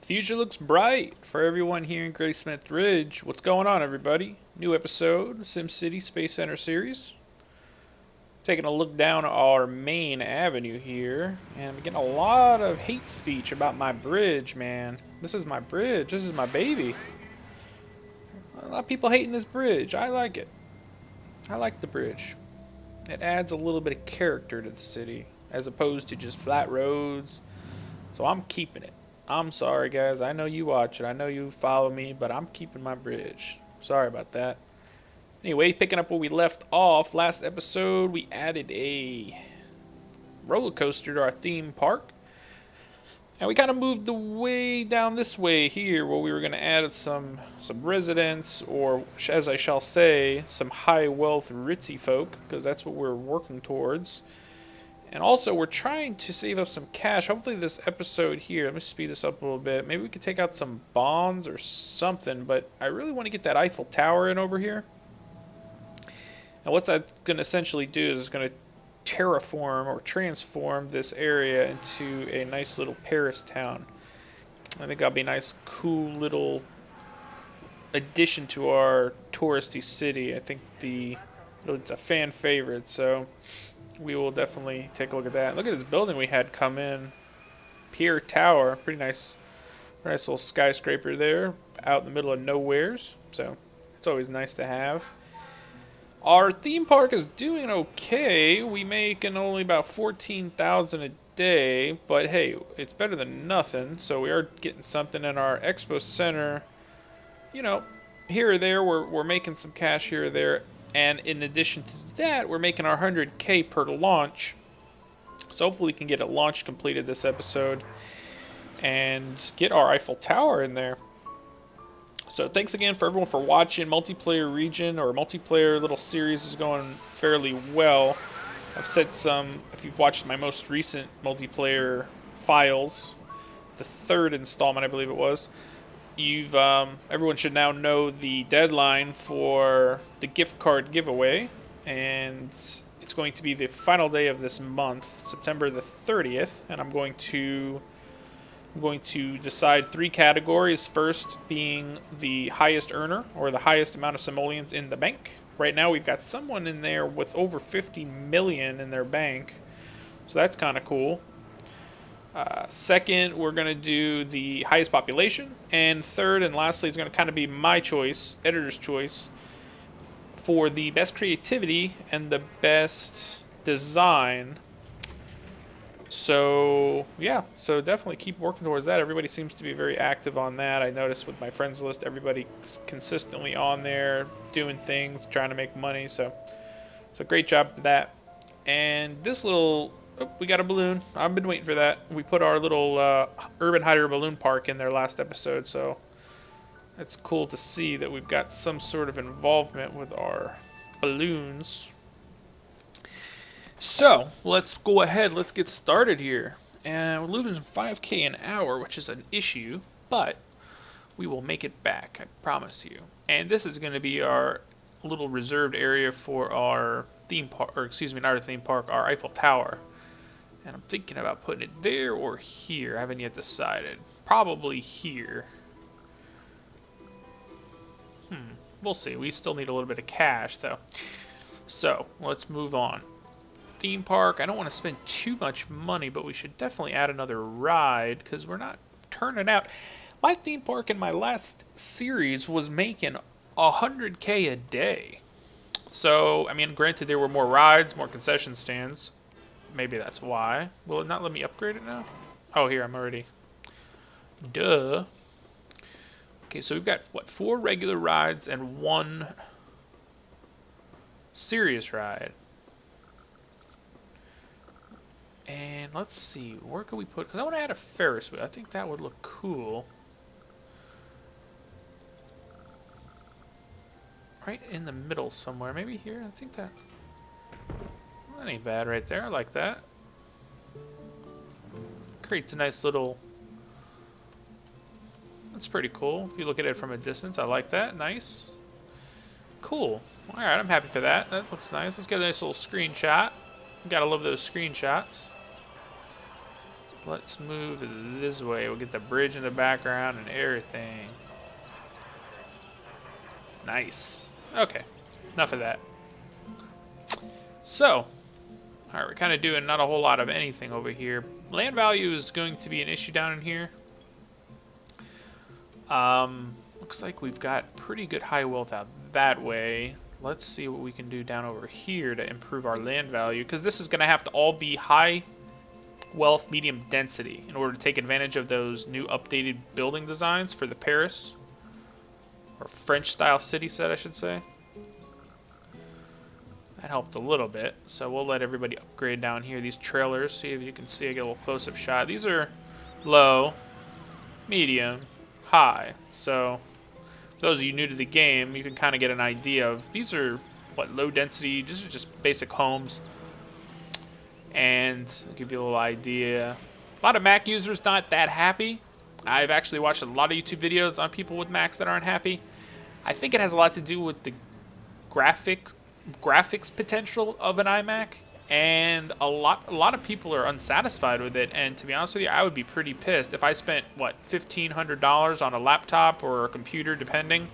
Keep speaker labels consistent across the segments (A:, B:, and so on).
A: Future looks bright for everyone here in Graysmith Ridge. What's going on, everybody? New episode, SimCity Space Center series. Taking a look down our main avenue here, and I'm getting a lot of hate speech about my bridge, man. This is my bridge. This is my baby. A lot of people hating this bridge. I like it. I like the bridge. It adds a little bit of character to the city, as opposed to just flat roads. So I'm keeping it. I'm sorry, guys. I know you watch it. I know you follow me, but I'm keeping my bridge. Sorry about that. Anyway, picking up where we left off, last episode we added a roller coaster to our theme park. And we kind of moved the way down this way here, where we were going to add some residents, or as I shall say, some high wealth ritzy folk, because that's what we're working towards. And also, we're trying to save up some cash. Hopefully this episode here, let me speed this up a little bit. Maybe we could take out some bonds or something, but I really want to get that Eiffel Tower in over here. And what's that going to essentially do is it's going to terraform or transform this area into a nice little Paris town. I think that'll be a nice, cool little addition to our touristy city. I think it's a fan favorite, so we will definitely take a look at that. Look at this building we had come in. Pier Tower. Pretty nice little skyscraper there out in the middle of nowheres. So it's always nice to have. Our theme park is doing okay. We making only about 14,000 a day, but hey, it's better than nothing. So we are getting something in our expo center. You know, here or there, we're making some cash here or there. And in addition to that, we're making our 100K per launch. So hopefully we can get a launch completed this episode and get our Eiffel Tower in there. So thanks again for everyone for watching. Multiplayer region or multiplayer little series is going fairly well. I've said if you've watched my most recent multiplayer files, the third installment I believe it was, everyone should now know the deadline for the gift card giveaway, and it's going to be the final day of this month, September the 30th, and I'm going to decide 3 categories. First being the highest earner, or the highest amount of simoleons in the bank. Right now we've got someone in there with over 50 million in their bank, so that's kind of cool. Second, we're going to do the highest population. And third and lastly is going to kind of be my choice, editor's choice, for the best creativity and the best design. So, yeah, so definitely keep working towards that. Everybody seems to be very active on that. I noticed with my friends list, everybody's consistently on there, doing things, trying to make money. So great job for that. And this little... Oh, we got a balloon. I've been waiting for that. We put our little Urban Hider balloon park in there last episode, so it's cool to see that we've got some sort of involvement with our balloons. So, let's go ahead. Let's get started here. And we're losing 5K an hour, which is an issue, but we will make it back, I promise you. And this is going to be our little reserved area for our theme park, or excuse me, not our theme park, our Eiffel Tower. And I'm thinking about putting it there or here. I haven't yet decided. Probably here. We'll see. We still need a little bit of cash, though. So, let's move on. Theme park. I don't want to spend too much money, but we should definitely add another ride, because we're not turning out. My theme park in my last series was making 100K a day. So, I mean, granted, there were more rides, more concession stands. Maybe that's why. Will it not let me upgrade it now? Oh, here, I'm already... Duh. Okay, so we've got, what, 4 regular rides and 1 serious ride. And let's see, where can we put... Because I want to add a Ferris wheel. I think that would look cool. Right in the middle somewhere. Maybe here? I think that... That ain't bad right there. I like that. Creates a nice little... That's pretty cool. If you look at it from a distance, I like that. Nice. Cool. Alright, I'm happy for that. That looks nice. Let's get a nice little screenshot. Gotta love those screenshots. let's move this way. We'll get the bridge in the background and everything. Nice. Okay, enough of that. So, alright, we're kind of doing not a whole lot of anything over here. Land value is going to be an issue down in here. Looks like we've got pretty good high wealth out that way. Let's see what we can do down over here to improve our land value, because this is going to have to all be high wealth, medium density in order to take advantage of those new updated building designs for the Paris, or French-style city set, I should say. That helped a little bit, so we'll let everybody upgrade down here. These trailers, see if you can see, I get a little close-up shot. These are low, medium, high, so for those of you new to the game, you can kind of get an idea of, these are, what, low density, these are just basic homes, and I'll give you a little idea. A lot of Mac users not that happy. I've actually watched a lot of YouTube videos on people with Macs that aren't happy. I think it has a lot to do with the graphics potential of an iMac, and a lot of people are unsatisfied with it. And to be honest with you, I would be pretty pissed if I spent what, $1,500 on a laptop or a computer, depending,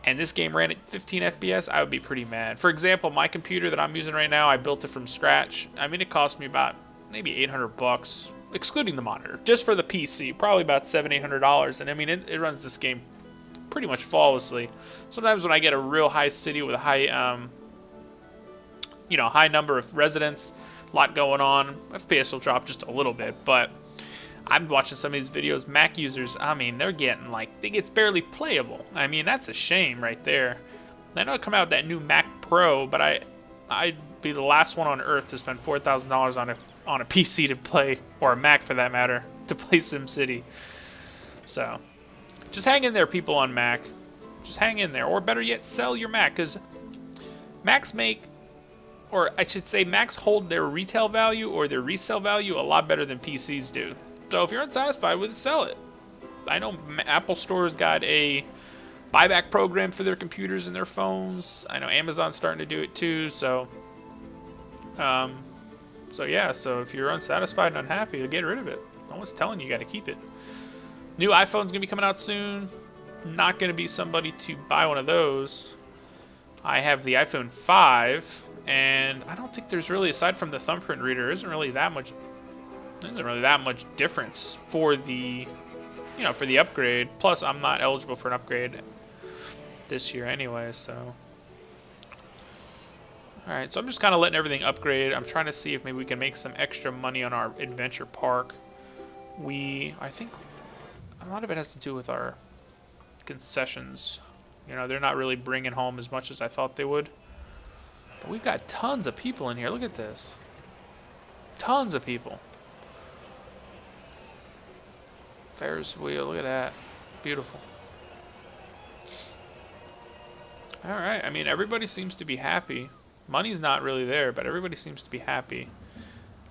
A: and this game ran at 15 FPS. I would be pretty mad. For example, my computer that I'm using right now, I built it from scratch. I mean, it cost me about maybe $800, excluding the monitor, just for the PC, probably about $700-800. And I mean, it runs this game pretty much flawlessly. Sometimes when I get a real high city with a high, high number of residents, a lot going on, FPS will drop just a little bit. But I'm watching some of these videos, Mac users, I mean, they're getting like, it's barely playable. I mean, that's a shame right there. I know it come out with that new Mac Pro, but I'd be the last one on earth to spend $4,000 on a PC to play, or a Mac for that matter, to play SimCity. So, just hang in there, people on Mac. Just hang in there. Or better yet, sell your Mac, because Macs make, or I should say, Macs hold their retail value or their resale value a lot better than PCs do. So if you're unsatisfied with it, sell it. I know Apple Store's got a buyback program for their computers and their phones. I know Amazon's starting to do it too. So yeah, so if you're unsatisfied and unhappy, get rid of it. No one's telling you got to keep it. New iPhone's gonna be coming out soon. Not gonna be somebody to buy one of those. I have the iPhone 5, and I don't think there's really, aside from the thumbprint reader, isn't really that much difference for the, for the upgrade. Plus, I'm not eligible for an upgrade this year anyway, so. Alright, so I'm just kind of letting everything upgrade. I'm trying to see if maybe we can make some extra money on our adventure park. I think a lot of it has to do with our concessions. They're not really bringing home as much as I thought they would. But we've got tons of people in here. Look at this. Tons of people. Ferris wheel, look at that. Beautiful. Alright, I mean, everybody seems to be happy. Money's not really there, but everybody seems to be happy.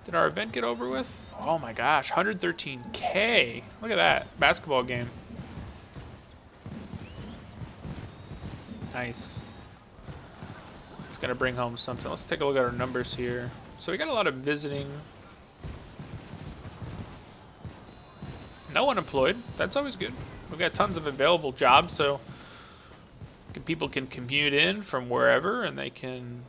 A: Did our event get over with? Oh my gosh, 113K. Look at that. Basketball game. Nice. It's going to bring home something. Let's take a look at our numbers here. So we got a lot of visiting. No unemployed. That's always good. We've got tons of available jobs, so people can commute in from wherever, and they can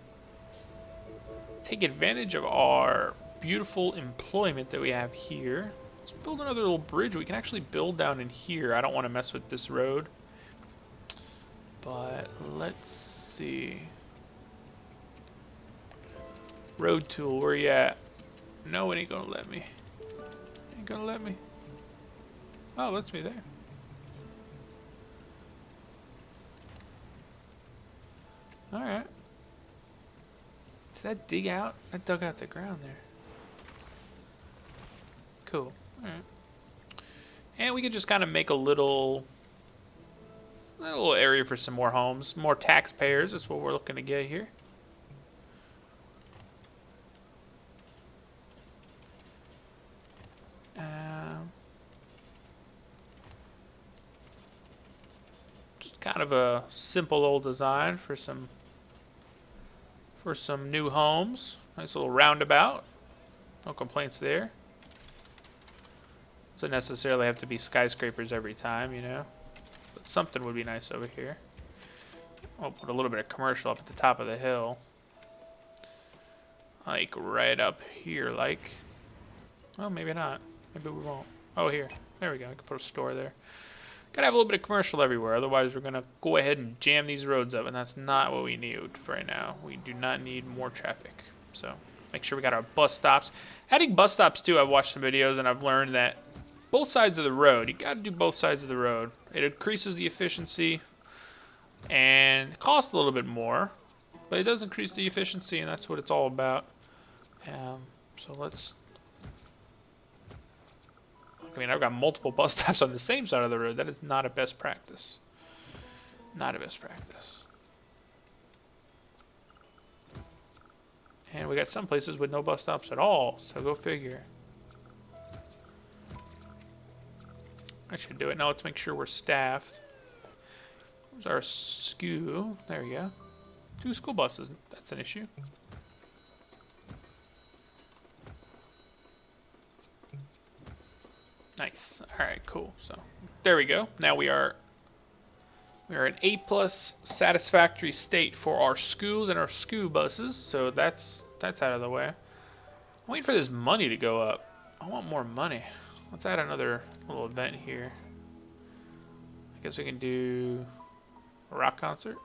A: take advantage of our beautiful employment that we have here. Let's build another little bridge. We can actually build down in here. I don't want to mess with this road. But let's see. Road tool, where you at? No, it ain't gonna let me. Ain't gonna let me. Oh, it lets me there. Alright. Did that dig out? That dug out the ground there. Cool. Alright. And we could just kind of make a little area for some more homes. More taxpayers. That's what we're looking to get here. Just kind of a simple old design for some new homes. Nice little roundabout. No complaints there. Doesn't necessarily have to be skyscrapers every time, you know. But something would be nice over here. I'll put a little bit of commercial up at the top of the hill. Like right up here, like. Well, maybe not. Maybe we won't. Oh, here. There we go. I can put a store there. Gotta have a little bit of commercial everywhere. Otherwise, we're gonna go ahead and jam these roads up, and that's not what we need right now. We do not need more traffic. So make sure we got our bus stops. Adding bus stops too, I've watched some videos and I've learned that both sides of the road, you gotta do both sides of the road. It increases the efficiency and costs a little bit more, but it does increase the efficiency, and that's what it's all about. So let's. I mean, I've got multiple bus stops on the same side of the road. That is not a best practice. Not a best practice. And we got some places with no bus stops at all, so go figure. I should do it. Now let's make sure we're staffed. There's our SKU. There we go. 2 school buses. That's an issue. Nice. All right, cool. So there we go. Now we are an A+ satisfactory state for our schools and our SKU buses. So that's out of the way. I'm waiting for this money to go up. I want more money. Let's add another little event here. I guess we can do a rock concert.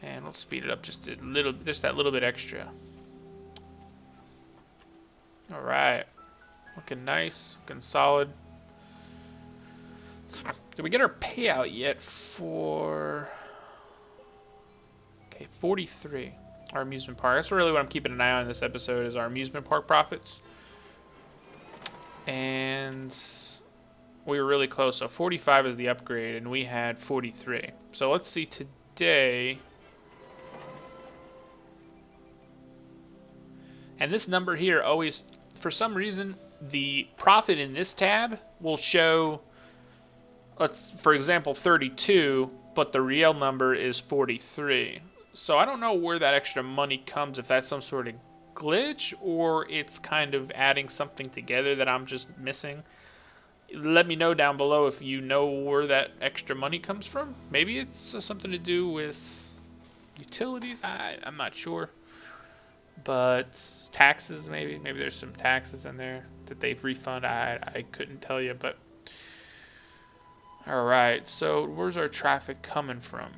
A: And we'll speed it up just a little, just that little bit extra. All right. Looking nice, looking solid. Did we get our payout yet for... Okay, 43. Our amusement park. That's really what I'm keeping an eye on in this episode, is our amusement park profits. And we were really close. So 45 is the upgrade, and we had 43. So let's see today. And this number here always, for some reason, the profit in this tab will show, for example, 32, but the real number is 43. So I don't know where that extra money comes, if that's some sort of glitch or it's kind of adding something together that I'm just missing. Let me know down below if you know where that extra money comes from. Maybe it's something to do with utilities. I'm not sure. But taxes, maybe there's some taxes in there that they refund. I couldn't tell you, but all right. So where's our traffic coming from?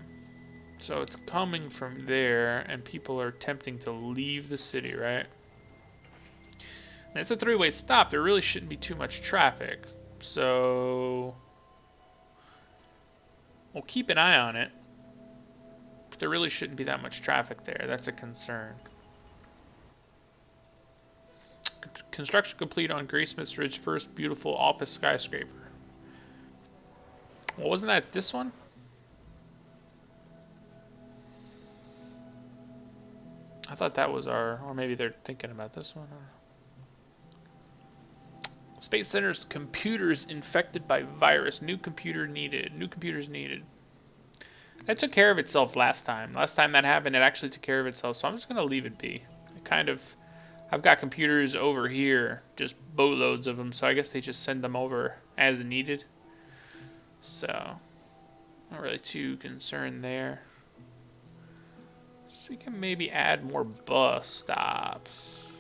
A: So it's coming from there, and people are attempting to leave the city, right? And it's a 3-way stop. There really shouldn't be too much traffic, so we'll keep an eye on it. But there really shouldn't be that much traffic there. That's a concern. Construction complete on Graysmith's Ridge first beautiful office skyscraper. Well, wasn't that this one? I thought that was our, or maybe they're thinking about this one. Space Center's computers infected by virus. New computer needed. New computers needed. That took care of itself last time. Last time that happened, it actually took care of itself. So I'm just going to leave it be. I've got computers over here, just boatloads of them. So I guess they just send them over as needed. So not really too concerned there. So we can maybe add more bus stops.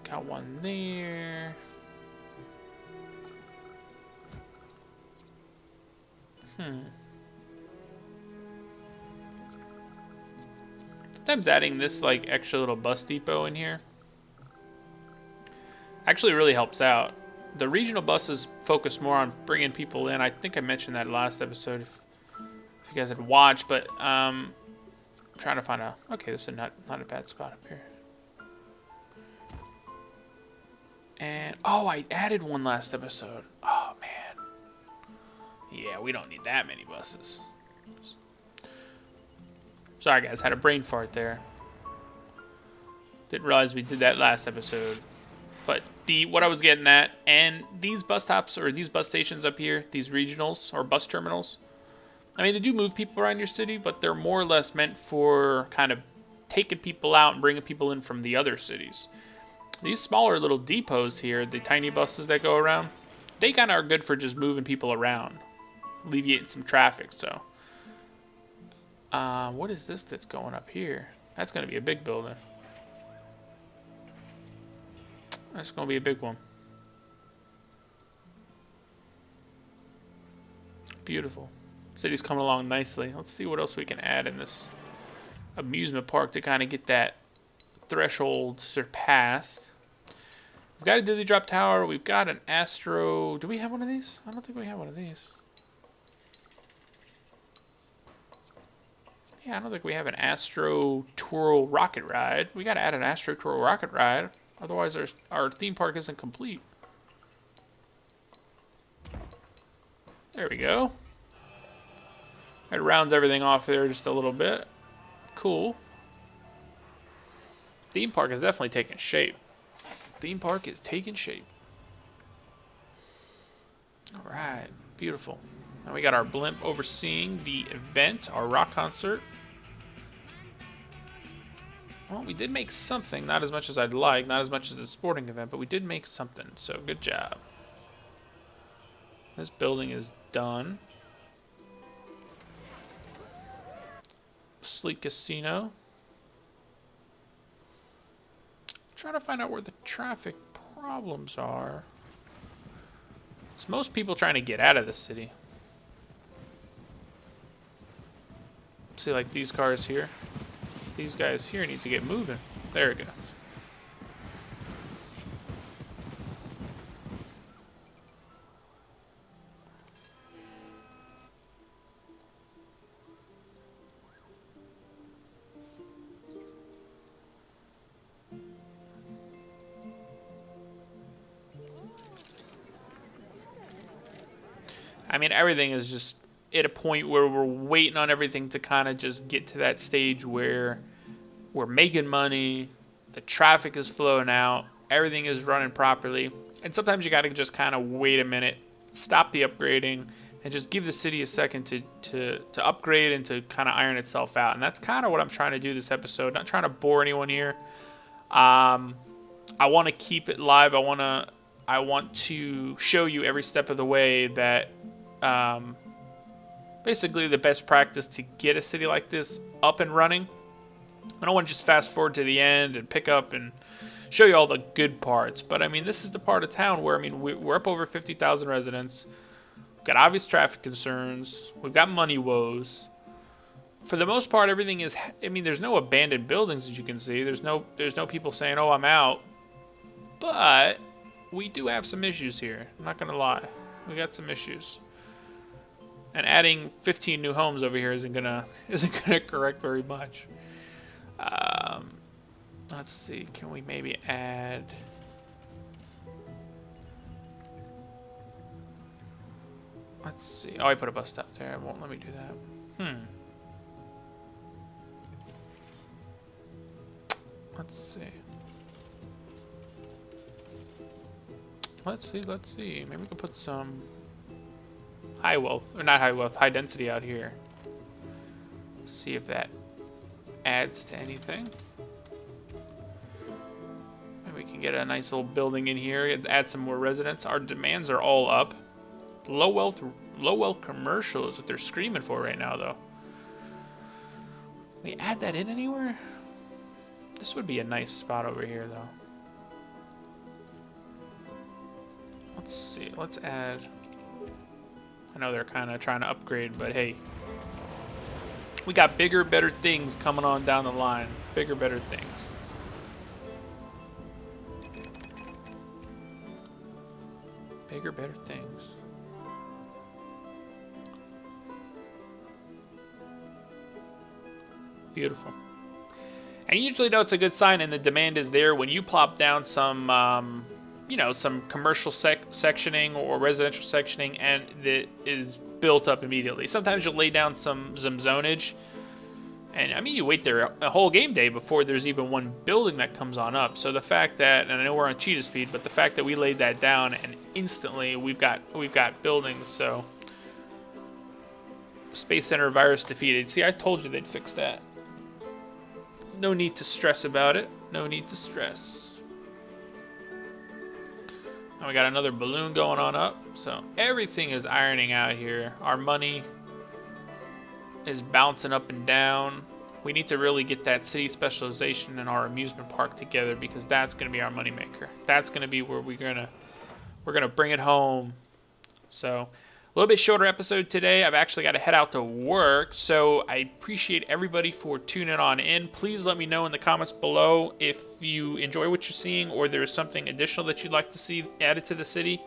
A: Got one there. Sometimes adding this like extra little bus depot in here actually really helps out. The regional buses focus more on bringing people in. I think I mentioned that last episode if you guys had watched, but I'm trying to find a... Okay, this is not a bad spot up here. And, oh, I added one last episode. Oh, man. Yeah, we don't need that many buses. Sorry, guys. Had a brain fart there. Didn't realize we did that last episode. But what I was getting at, and these bus stops or these bus stations up here, these regionals or bus terminals, I mean, they do move people around your city, but they're more or less meant for kind of taking people out and bringing people in from the other cities. These smaller little depots here, the tiny buses that go around, they kind of are good for just moving people around, alleviating some traffic. So, what is this that's going up here? That's going to be a big building. That's going to be a big one. Beautiful. City's coming along nicely. Let's see what else we can add in this amusement park to kind of get that threshold surpassed. We've got a Dizzy Drop Tower. We've got an Astro. Do we have one of these? I don't think we have one of these. Yeah, I don't think we have an Astro Twirl Rocket Ride. We got to add an Astro Twirl Rocket Ride. Otherwise, our theme park isn't complete. There we go. It rounds everything off there just a little bit. Cool. Theme park is definitely taking shape. Theme park is taking shape. All right, beautiful. Now we got our blimp overseeing the event, our rock concert. Well, we did make something, not as much as I'd like, not as much as a sporting event, but we did make something, so good job. This building is done. Sleek Casino. Trying to find out where the traffic problems are. It's most people trying to get out of the city. See, like these cars here. These guys here need to get moving. There we go. I mean, everything is just at a point where we're waiting on everything to kind of just get to that stage where we're making money, the traffic is flowing out, everything is running properly. And sometimes you got to just kind of wait a minute, stop the upgrading, and just give the city a second to upgrade and to kind of iron itself out. And that's kind of what I'm trying to do this episode. Not trying to bore anyone here. I want to keep it live. I want to show you every step of the way that basically the best practice to get a city like this up and running. I don't want to just fast forward to the end and pick up and show you all the good parts. But I mean, this is the part of town where, I mean, we're up over 50,000 residents. We've got obvious traffic concerns. We've got money woes. For the most part, everything is, I mean, there's no abandoned buildings, as you can see. There's no people saying, oh, I'm out. But we do have some issues here. I'm not going to lie. We got some issues. And adding 15 new homes over here isn't gonna correct very much. Let's see. Can we maybe add? Let's see. Oh, I put a bus stop there. It won't let me do that. Let's see. Let's see. Maybe we can put some high wealth, or not high wealth, high density out here. See if that adds to anything. Maybe we can get a nice little building in here, add some more residents. Our demands are all up. Low wealth commercial is what they're screaming for right now, though. We add that in anywhere? This would be a nice spot over here, though. Let's see. Let's add. I know they're kind of trying to upgrade, but hey, we got bigger, better things coming on down the line. Bigger, better things. Bigger, better things. Beautiful. And you usually know it's a good sign and the demand is there when you plop down some, you know, some commercial sectioning or residential sectioning and it is built up immediately. Sometimes you'll lay down some zonage. And, I mean, you wait there a whole game day before there's even one building that comes on up. So the fact that, and I know we're on cheetah speed, but the fact that we laid that down and instantly we've got buildings, so. Space Center virus defeated. See, I told you they'd fix that. no need to stress about it. No need to stress. And we got another balloon going on up. So everything is ironing out here. Our money is bouncing up and down. We need to really get that city specialization and our amusement park together, because that's going to be our moneymaker. That's going to be where we're gonna bring it home. So a little bit shorter episode today. I've actually got to head out to work, so I appreciate everybody for tuning on in. Please let me know in the comments below if you enjoy what you're seeing, or there's something additional that you'd like to see added to the city.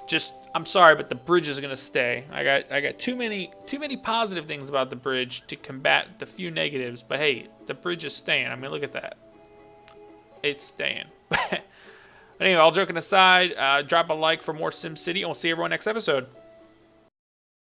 A: Just, I'm sorry, but the bridge is gonna stay. I got too many positive things about the bridge to combat the few negatives. But hey, the bridge is staying. I mean, look at that. It's staying. But anyway, all joking aside, drop a like for more SimCity, and we'll see everyone next episode.